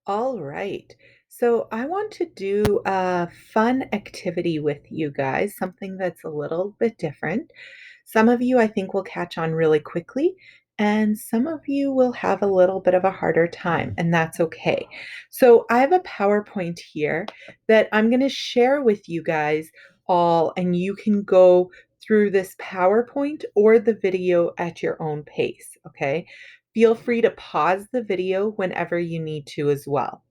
All right. So I want to do a fun activity with you guys, something that's a little bit different. Some of you, I think, will catch on really quickly, and some of you will have a little bit of a harder time, and that's okay. So I have a PowerPoint here that I'm going to share with you guys all, and you can go through this PowerPoint or the video at your own pace, okay? Feel free to pause the video whenever you need to as well.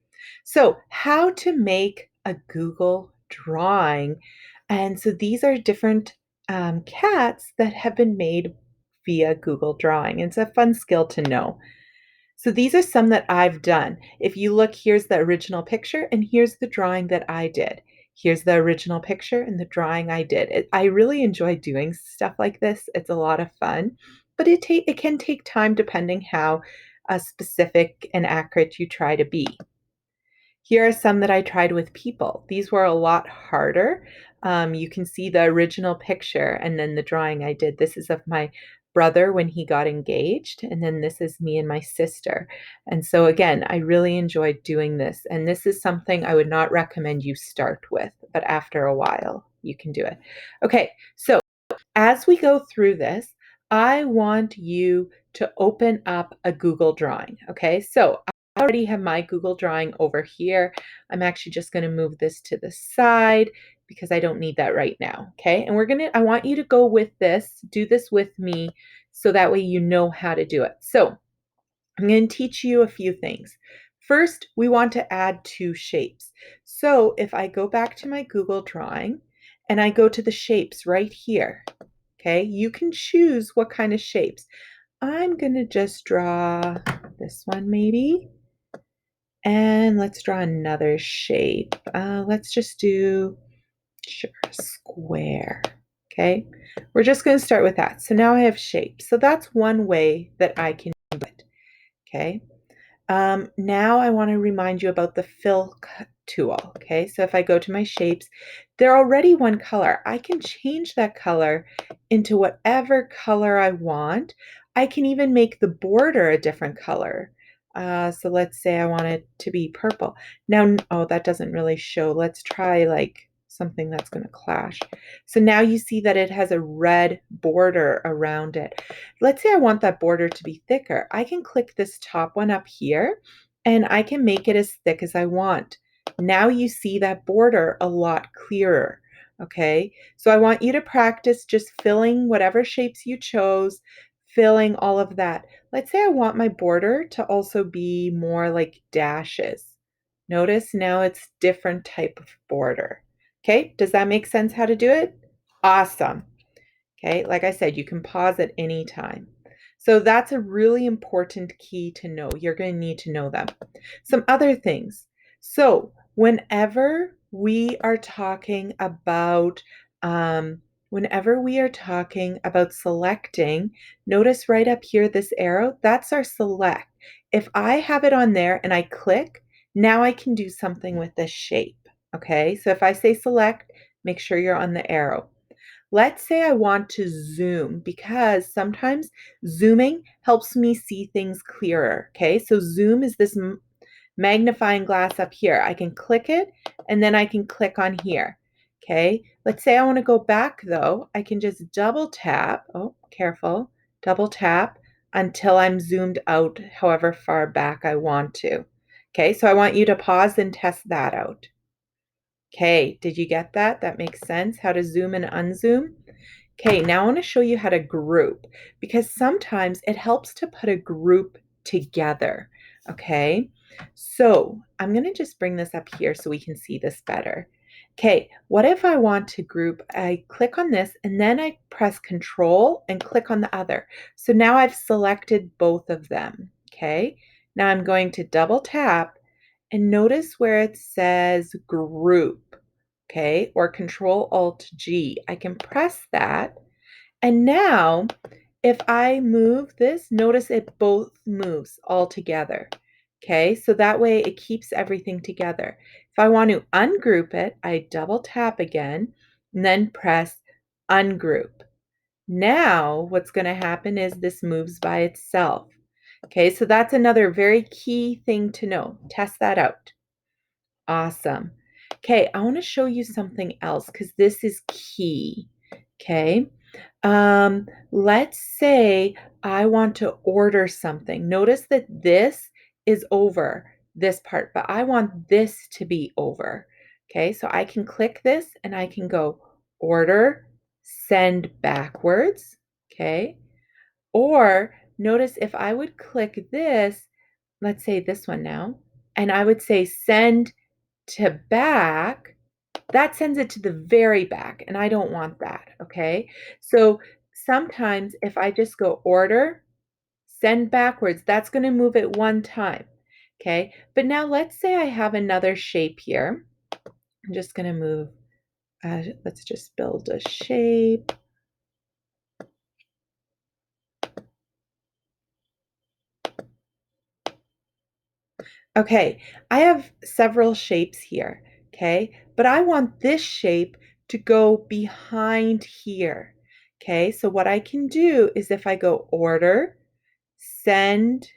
So, how to make a Google drawing. And so these are different cats that have been made via Google Drawing. It's a fun skill to know. So these are some that I've done. If you look, here's the original picture, and here's the drawing that I did. Here's the original picture and the drawing I did. I really enjoy doing stuff like this. It's a lot of fun, but it can take time depending how specific and accurate you try to be. Here are some that I tried with people. These were a lot harder. You can see the original picture and then the drawing I did. This is of my brother when he got engaged, and then this is me and my sister. And so, again, I really enjoyed doing this. And this is something I would not recommend you start with, but after a while, you can do it. Okay, so as we go through this, I want you to open up a Google Drawing. Okay, so I already have my Google Drawing over here. I'm actually just going to move this to the side because I don't need that right now. Okay, and I want you to go with this, do this with me so that way you know how to do it. So I'm going to teach you a few things. First, we want to add two shapes. So if I go back to my Google Drawing and I go to the shapes right here, okay, you can choose what kind of shapes. I'm going to just draw this one maybe. And let's draw another shape. Let's just do a square. Okay, we're just going to start with that. So now I have shapes. So that's one way that I can do it. Okay. Now I want to remind you about the fill tool. Okay, so if I go to my shapes, they're already one color. I can change that color into whatever color I want. I can even make the border a different color. So let's say I want it to be purple. Now, oh, that doesn't really show. Let's try like something that's going to clash. So now you see that it has a red border around it. Let's say I want that border to be thicker. I can click this top one up here and I can make it as thick as I want. Now you see that border a lot clearer. Okay, so I want you to practice just filling whatever shapes you chose, filling all of that. Let's say I want my border to also be more like dashes. Notice now it's different type of border. Okay, does that make sense how to do it? Awesome. Okay, like I said, you can pause at any time. So that's a really important key to know. You're going to need to know them. Some other things. So whenever we are talking about selecting, notice right up here this arrow, that's our select. If I have it on there and I click, now I can do something with this shape. Okay, so if I say select, make sure you're on the arrow. Let's say I want to zoom because sometimes zooming helps me see things clearer. Okay, so zoom is this magnifying glass up here. I can click it and then I can click on here. Okay, let's say I want to go back though. I can just double tap. Oh, careful. Double tap until I'm zoomed out however far back I want to. Okay, so I want you to pause and test that out. Okay, did you get that? That makes sense, how to zoom and unzoom. Okay, now I want to show you how to group because sometimes it helps to put a group together. Okay, so I'm going to just bring this up here so we can see this better. Okay, what if I want to group? I click on this and then I press Control and click on the other. So now I've selected both of them. Okay, now I'm going to double tap and notice where it says group, okay, or Control Alt G. I can press that. And now, if I move this, notice it both moves all together. Okay, so that way it keeps everything together. If I want to ungroup it, I double tap again and then press ungroup. Now, what's going to happen is this moves by itself. Okay, so that's another very key thing to know. Test that out. Awesome. Okay, I want to show you something else because this is key. Okay. Let's say I want to order something. Notice that this is over this part, but I want this to be over. Okay, so I can click this and I can go order, send backwards. Okay, or notice if I would click this, let's say this one now, and I would say send to back, that sends it to the very back, and I don't want that, okay? So sometimes if I just go order, send backwards, that's gonna move it one time, okay? But now let's say I have another shape here. I'm just gonna move, let's just build a shape. Okay, I have several shapes here, okay? But I want this shape to go behind here, okay? So what I can do is if I go order, send,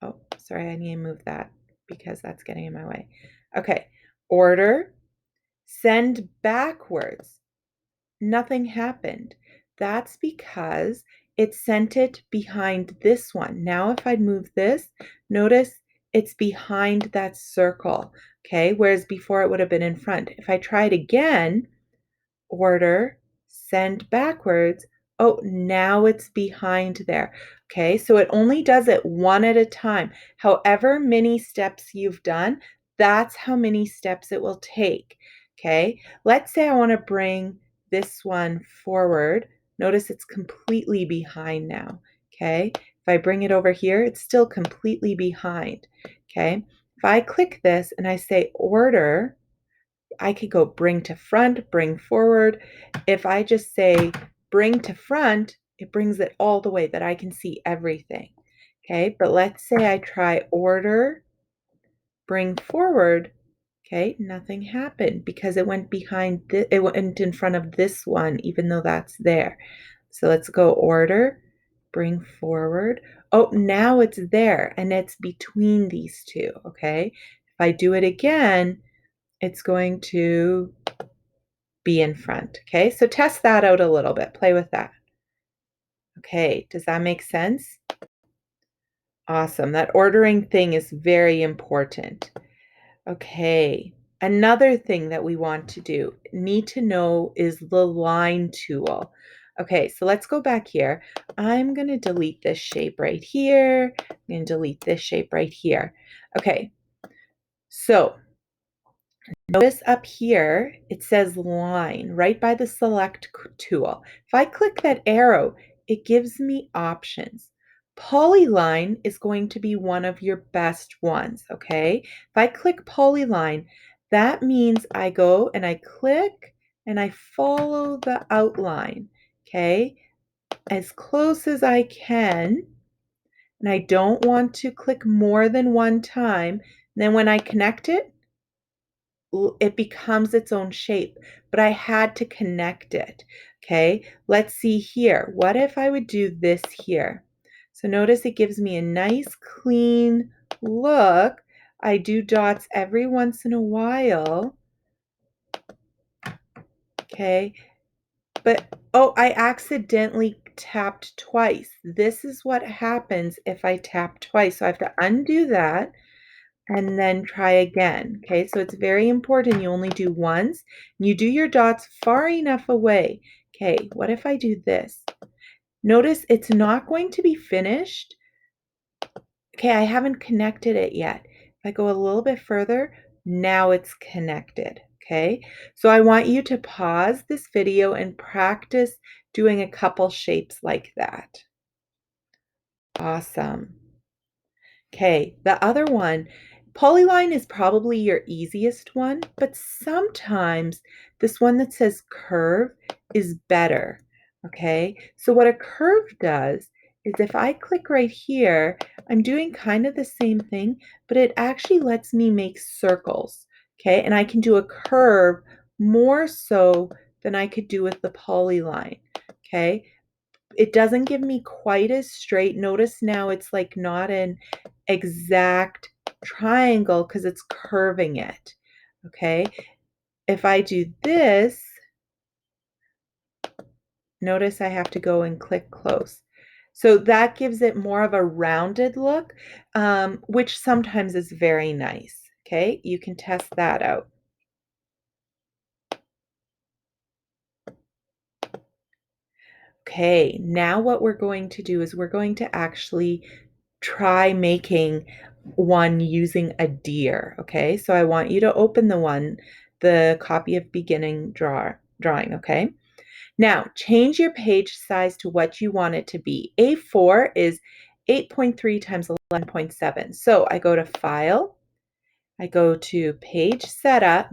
oh, sorry, I need to move that because that's getting in my way. Okay, order, send backwards. Nothing happened. That's because it sent it behind this one. Now, if I'd move this, notice it's behind that circle, okay? Whereas before it would have been in front. If I try it again, order, send backwards. Oh, now it's behind there. Okay, so it only does it one at a time. However many steps you've done, that's how many steps it will take. Okay, let's say I want to bring this one forward. Notice it's completely behind now. Okay, if I bring it over here, it's still completely behind. Okay, if I click this and I say order, I could go bring to front, bring forward. If I just say bring to front, it brings it all the way that I can see everything. Okay, but let's say I try order, bring forward. Okay, nothing happened because it went behind, it went in front of this one, even though that's there. So let's go order, bring forward. Oh, now it's there and it's between these two. Okay, if I do it again, it's going to be in front. Okay, so test that out a little bit. Play with that. Okay, does that make sense? Awesome. That ordering thing is very important. Okay, another thing that we want to do, need to know, is the line tool. Okay, so let's go back here. I'm going to delete this shape right here. I'm going to delete this shape right here. Okay, so notice up here, it says line right by the select tool. If I click that arrow, it gives me options. Polyline is going to be one of your best ones, okay? If I click polyline, that means I go and I click and I follow the outline, okay? As close as I can, and I don't want to click more than one time. Then when I connect it, it becomes its own shape, but I had to connect it. Okay, let's see here. What if I would do this here? So notice it gives me a nice clean look. I do dots every once in a while. Okay, but oh, I accidentally tapped twice. This is what happens if I tap twice. So I have to undo that and then try again. Okay, so it's very important you only do once. You do your dots far enough away. Okay, what if I do this? Notice it's not going to be finished. Okay, I haven't connected it yet. If I go a little bit further, now it's connected. Okay, so I want you to pause this video and practice doing a couple shapes like that. Awesome. Okay, the other one, polyline is probably your easiest one, but sometimes this one that says curve is better. Okay, so what a curve does is if I click right here, I'm doing kind of the same thing, but it actually lets me make circles. Okay, and I can do a curve more so than I could do with the polyline. Okay, it doesn't give me quite as straight. Notice now it's like not an exact triangle because it's curving it. Okay. If I do this, notice I have to go and click close. So that gives it more of a rounded look, which sometimes is very nice. Okay, you can test that out. Okay, now what we're going to do is we're going to actually try making one using a deer. Okay, so I want you to open the copy of beginning drawing. Okay, now change your page size to what you want it to be. A4 is 8.3 times 11.7. So I go to File, I go to Page Setup,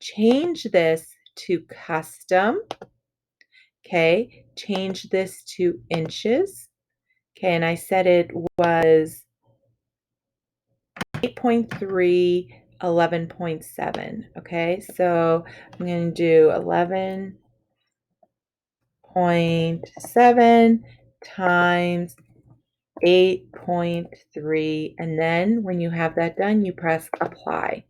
change this to Custom. Okay, change this to inches. Okay, and I said it was 8.3, 11.7. Okay, so I'm going to do 11.7 times 8.3. And then when you have that done, you press apply.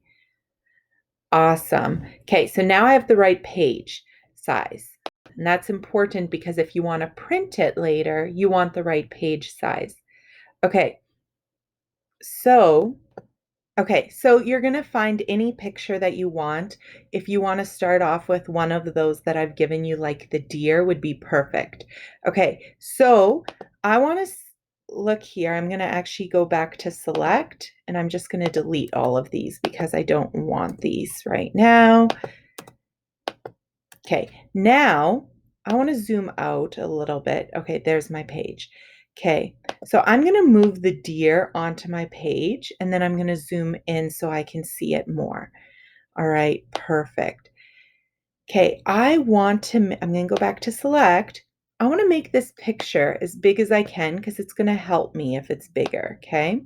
Awesome. Okay, so now I have the right page size. And that's important because if you want to print it later, you want the right page size. Okay, so you're going to find any picture that you want. If you want to start off with one of those that I've given you, like the deer would be perfect. Okay, so I want to look here. I'm going to actually go back to select, and I'm just going to delete all of these because I don't want these right now. Okay, now I want to zoom out a little bit. Okay, there's my page. Okay, so I'm going to move the deer onto my page, and then I'm going to zoom in so I can see it more. All right, perfect. Okay, I'm going to go back to select. I want to make this picture as big as I can because it's going to help me if it's bigger, okay?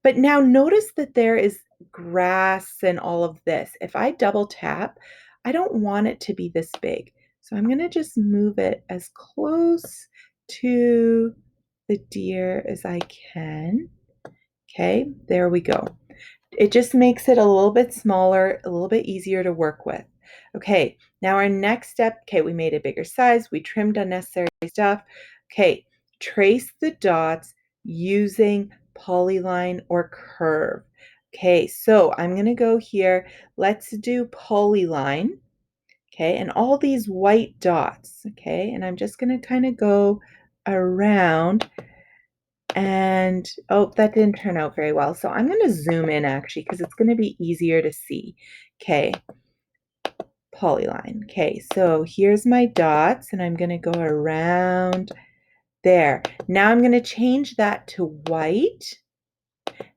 But now notice that there is grass and all of this. If I double tap, I don't want it to be this big. So I'm going to just move it as close to the deer as I can. Okay, there we go. It just makes it a little bit smaller, a little bit easier to work with. Okay, now our next step, okay, we made a bigger size, we trimmed unnecessary stuff. Okay, trace the dots using polyline or curve. Okay, so I'm going to go here. Let's do polyline. Okay, and all these white dots. Okay, and I'm just going to kind of go around and oh, that didn't turn out very well. So I'm going to zoom in actually because it's going to be easier to see. Okay, polyline. Okay, so here's my dots and I'm going to go around there. Now I'm going to change that to white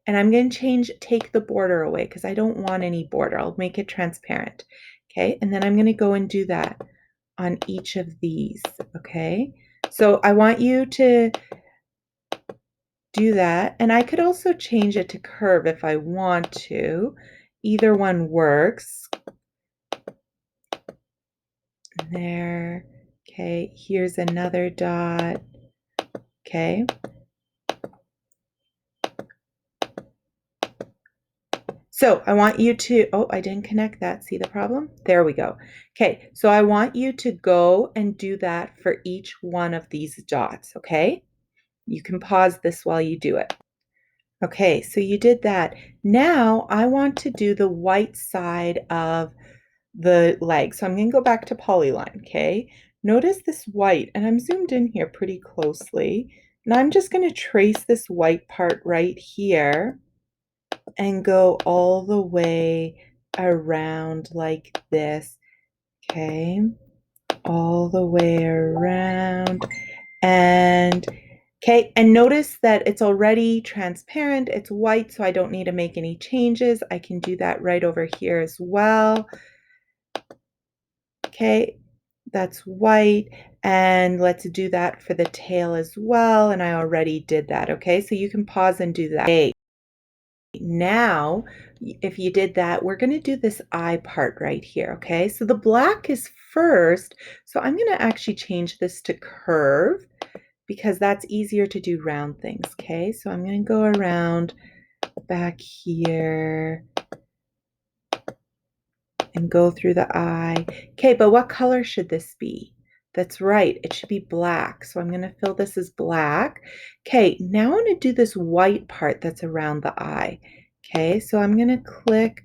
and I'm going to take the border away because I don't want any border. I'll make it transparent. Okay, and then I'm going to go and do that on each of these. Okay, so I want you to do that. And I could also change it to curve if I want to. Either one works. There. Okay, here's another dot. Okay. So I want you to, oh, I didn't connect that. See the problem? There we go. Okay, so I want you to go and do that for each one of these dots, okay? You can pause this while you do it. Okay, so you did that. Now I want to do the white side of the leg. So I'm going to go back to polyline, okay? Notice this white, and I'm zoomed in here pretty closely. And I'm just going to trace this white part right here and go all the way around like this, okay? All the way around. And okay, and notice that it's already transparent. It's white, so I don't need to make any changes. I can do that right over here as well. Okay, that's white. And let's do that for the tail as well. And I already did that. Okay, so you can pause and do that. Okay. Now, if you did that, we're going to do this eye part right here. Okay, so the black is first. So I'm going to actually change this to curve. because that's easier to do round things, okay? So I'm going to go around back here and go through the eye. Okay, but what color should this be? That's right, it should be black. So I'm going to fill this as black. Okay, now I want to do this white part that's around the eye. Okay, so I'm going to click,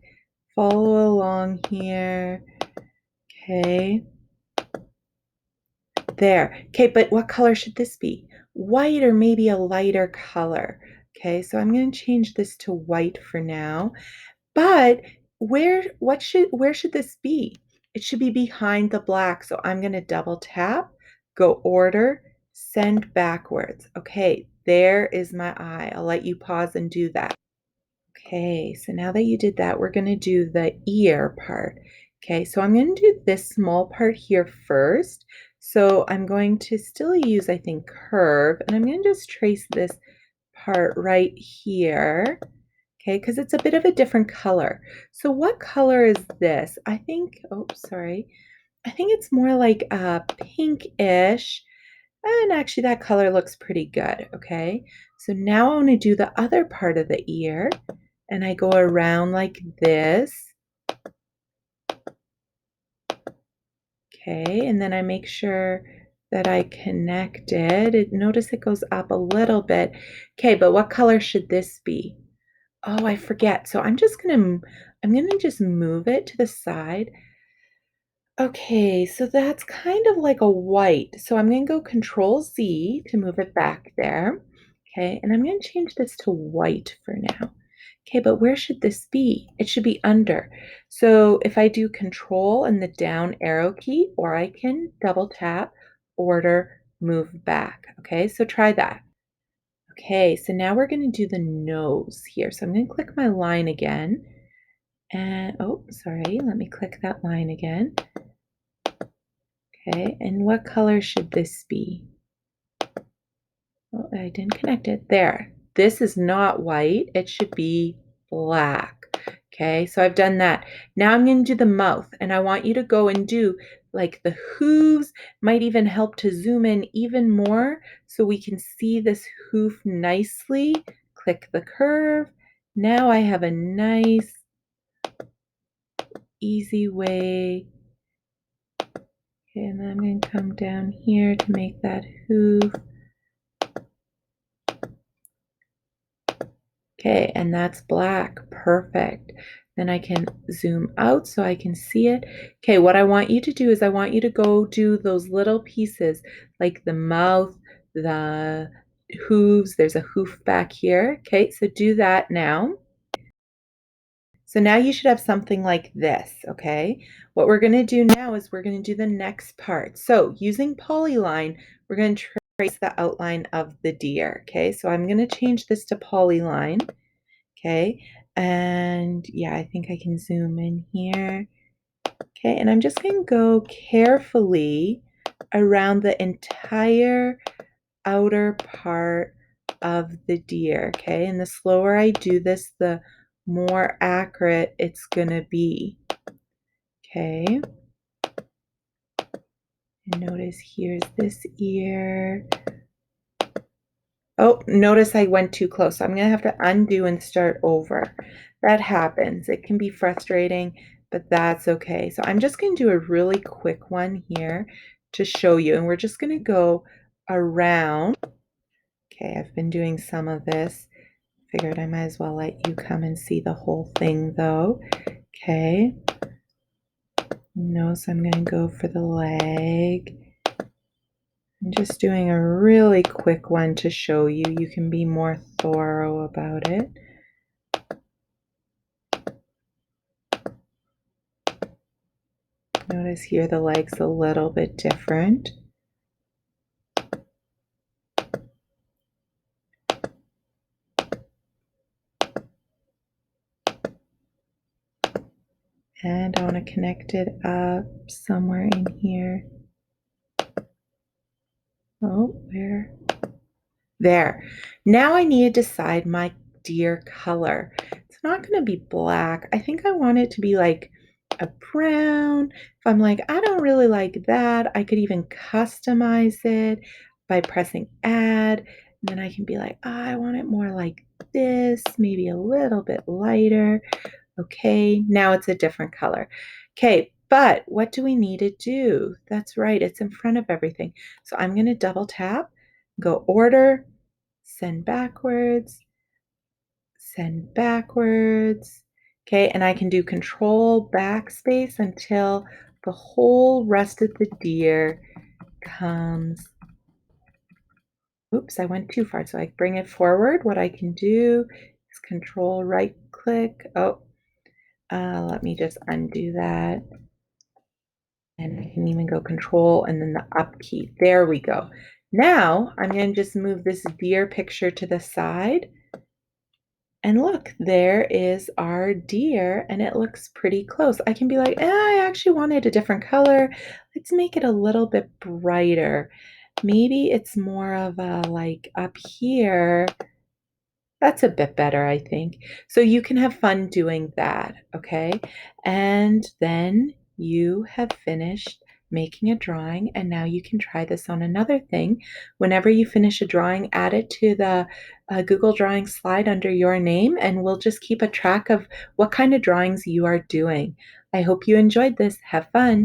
follow along here. Okay, there. Okay, but what color should this be? White or maybe a lighter color. Okay, so I'm going to change this to white for now. But where should this be? It should be behind the black. So I'm going to double tap, go order, send backwards. Okay, there is my eye. I'll let you pause and do that. Okay, so now that you did that, we're going to do the ear part. Okay, so I'm going to do this small part here first. So I'm going to still use, I think, curve, and I'm going to just trace this part right here. Okay, because it's a bit of a different color. So what color is this? I think, oh, sorry. I think it's more like a pinkish. And actually that color looks pretty good, okay? So now I want to do the other part of the ear. And I go around like this. Okay, and then I make sure that I connect it. Notice it goes up a little bit. Okay, but what color should this be? Oh, I forget. So I'm gonna just move it to the side. Okay, so that's kind of like a white. So I'm gonna go Control Z to move it back there. Okay, and I'm gonna change this to white for now. Okay, but where should this be? It should be under. So if I do Control and the down arrow key, or I can double tap, order, move back. Okay, so try that. Okay, so now we're going to do the nose here. So I'm going to click my line again. And, oh, sorry, let me click that line again. Okay, and what color should this be? Oh, I didn't connect it. There. This is not white. It should be black. Okay, so I've done that. Now I'm going to do the mouth, and I want you to go and do like the hooves, might even help to zoom in even more so we can see this hoof nicely. Click the curve. Now I have a nice, easy way. Okay, and then I'm going to come down here to make that hoof. Okay, and that's black. Perfect. Then I can zoom out so I can see it. Okay, what I want you to do is I want you to go do those little pieces like the mouth, the hooves. There's a hoof back here. Okay, so do that now. So now you should have something like this, okay? What we're going to do now is we're going to do the next part. So using Polyline, we're going to trace the outline of the deer, okay? So I'm going to change this to Polyline. Okay, and yeah, I think I can zoom in here. Okay, and I'm just going to go carefully around the entire outer part of the deer. Okay, and the slower I do this, the more accurate it's going to be. Okay, and notice here's this ear. Oh, notice I went too close. So I'm going to have to undo and start over. That happens. It can be frustrating, but that's okay. So I'm just going to do a really quick one here to show you. And we're just going to go around. Okay, I've been doing some of this. Figured I might as well let you come and see the whole thing though. Okay. Nose, I'm going to go for the leg. I'm just doing a really quick one to show you. You can be more thorough about it. Notice here the leg's a little bit different. And I want to connect it up somewhere in here. Oh, where? There. Now I need to decide my deer color. It's not going to be black. I think I want it to be like a brown. If I'm like, I don't really like that, I could even customize it. by pressing add. And then I can be like, I want it more like this, maybe a little bit lighter. Okay, now it's a different color. Okay, but what do we need to do? That's right, it's in front of everything. So I'm going to double tap, go order, send backwards, send backwards. Okay, and I can do control backspace until the whole rest of the deer comes. Oops, I went too far. So I bring it forward. What I can do is control right click. Oh, let me just undo that. And I can even go control and then the up key. There we go. Now I'm going to just move this deer picture to the side. And look, there is our deer, and it looks pretty close. I can be like, I actually wanted a different color. Let's make it a little bit brighter. Maybe it's more of a like up here. That's a bit better, I think. So you can have fun doing that, okay? And then you have finished making a drawing, and now you can try this on another thing. Whenever you finish a drawing, add it to the Google Drawing slide under your name, and we'll just keep a track of what kind of drawings you are doing. I hope you enjoyed this. Have fun.